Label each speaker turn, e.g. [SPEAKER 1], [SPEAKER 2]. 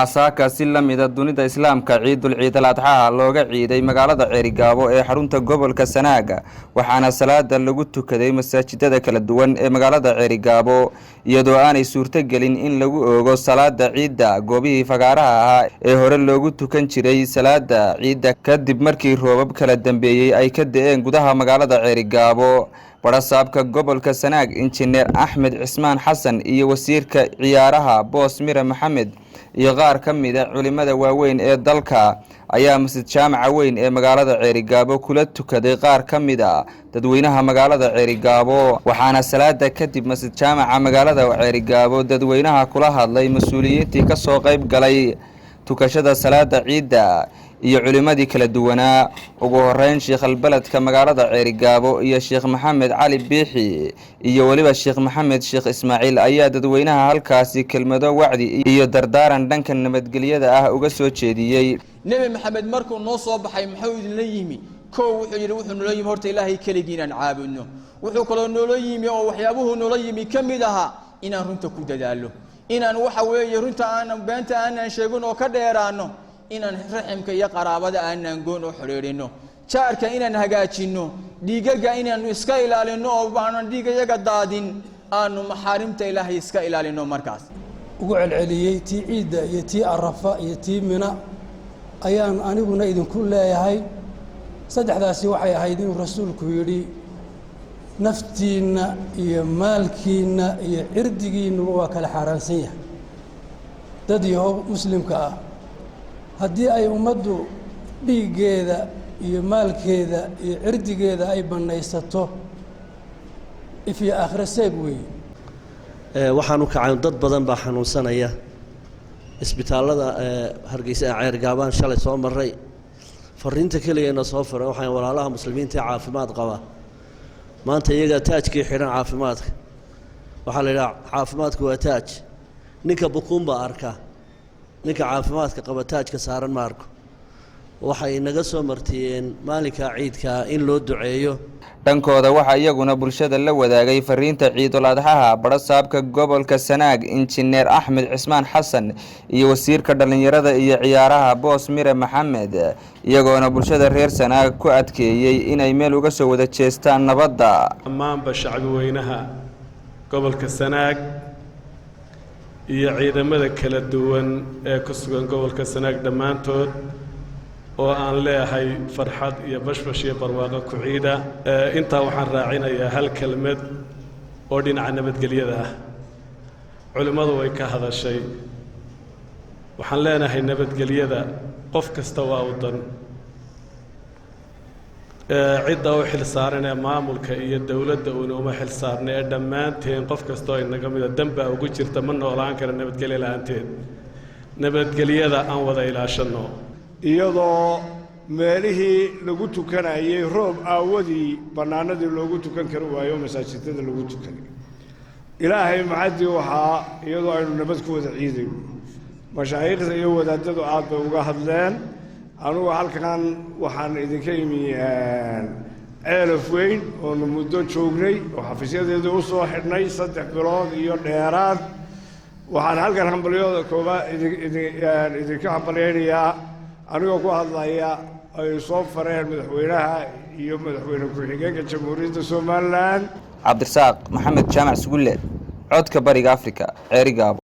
[SPEAKER 1] waxaa saaka si la mid ah dunida islaamka ciidul ciidal adxaa looga ciiday magaalada Ceerigaabo ee xarunta gobolka Sanaag waxaana salaada lagu tukaday masaajidada kala duwan ee magaalada Ceerigaabo iyadoo aanay suurto gelin in lagu oogo salaada ciida goobihii fagaaraha ahaa ee hore loogu tukan jiray salaada ciida kadib markii roobab kala dambeeyay ay ka da'een gudaha magaalada Ceerigaabo barasaabka gobolka Sanaag injineer Axmed Cismaan Xasan iyo wasiirka ciyaaraha Boos Mire Maxamed iyo qaar ka mid ah culimada waaweyn ee dalka ayaa masjid jaamaca weyn ee magaalada Ceerigaabo kula tukaday qaar ka mid ah dadweynaha magaalada Ceerigaabo waxaana salaada kadib masjid jaamaca magaalada Ceerigaabo dadweynaha kula hadlay mas'uuliyiintii ka soo qayb galay tukashada salaada ciida iyo culimadii kala duwanaa ugu horeyn sheekh albaladka magaalada Ceerigaabo iyo sheekh Maxamed Cali Biixi iyo waliba sheekh Maxamed sheekh Ismaaciil ayaa dadweynaha halkaasi kelmado wacdi iyo dardaaran dhanka nabadgelyada ah uga soo jeediyay
[SPEAKER 2] nabi maxamed markuu noo soo baxay maxuu idin la yimi wuxuu yiri wuxuu noo yimi horta ilaahay kaligiina aan caabudno wuxuu kale noo yimi oo waxyaabuhu noo yimi kamid aha inaan runta ku dadaalo inaan waxa weeye runta aan beenta aan sheegno oo ka dheeraano inaan raximka iyo qaraabada aan goon oo xiriirino jaarka inaan hagaajino dhiigaga inaan iska ilaalino oo baanan dhiigayaga daadin aanu maxaarimta ilaahay iska ilaalino markaas
[SPEAKER 3] ugu celceliyay tii ciida iyo tii arafa iyo tii mina ayaan aniguna idinku leeyahay saddexdaasi waxay ahayd inuu rasuulku yiri naftiina iyo maalkiina iyo cirdigiina waa kala xaraansan yahay dad yahow muslimka ah haddii ay ummaddu dhiiggeeda iyo maalkeeda iyo cirdigeeda ay banaysato ifiya aakhira seeg weeye
[SPEAKER 4] waxaanu kacay dad badan baa xanuunsanaya isbitaalada Hargeysa Ceerigaabo shalay soo maray fariinta kaliya soo faray waxaan walaalaha muslimiinta caafimaad qaba maanta iyaga taajkii xiran caafimaadka waxa la yiraahdaa caafimaadku waa taaj ninka bukuun baa arka ninka caafimaadka qaba taajka saaran ma arko waxay naga soo martiyeen maalinka ciidka in loo duceeyo
[SPEAKER 1] dhankooda waxa iyaguna bulshada la wadaagay fariinta ciidul adxaa barasaabka gobolka Sanaag injineer Axmed Cismaan Xasan iyo wasiirka dhalinyarada iyo ciyaaraha Boos Mire Maxamed iyagoona bulshada reer Sanaag ku adkeeyay inay meel uga soo wada jeestaan nabadda
[SPEAKER 5] amaanba shacbi weynaha gobolka Sanaag iyo ciidamada kala duwan ee ku sugan gobolka Sanaag dhamaantood oo aan leeyahay farxad iyo bashbash iyo barwaaqo ku ciida inta waxaan raacinayaa hal kelmad oo dhinaca nabadgelyada ah culimadu way ka hadashay waxaan leenahay nabadgelyada qof kasta waa u dan cidda u xil saaran ee maamulka iyo dawladda uma xil saarnay ee dhammaanteen qof kasta oo inaga mid ah damba ugu jirta ma noolaan kara nabadgelyo la'aanteed nabadgelyada aan wada ilaashano
[SPEAKER 6] iyadoo meelihii lagu tukanayay roob aawadii banaanadii loogu tukan karo waayo masaajidada lagu tukanay ilaahay maxadii waxaa iyadoo aynu nabad ku wada ciidayno mashaayikhda iyo wadaadadu aad bay uga hadleen anugu halkan waxaan idinka imi ceelaf weyn oo muddo joognay oo xafiisyadeedu u soo xidhnay 3 bilood iyo dheeraad waxaan halkan hambaliyada koobaad idinka hambaliyaynayaa anigoo ku hadlaya ay soo fareen madaxweynaha iyo madaxweyne ku-xigeenka Jamhuuriyadda Soomaaliland
[SPEAKER 1] Cabdirasaaq Maxamed Jaamac Sugulle codka bariga Afrika Ceerigaabo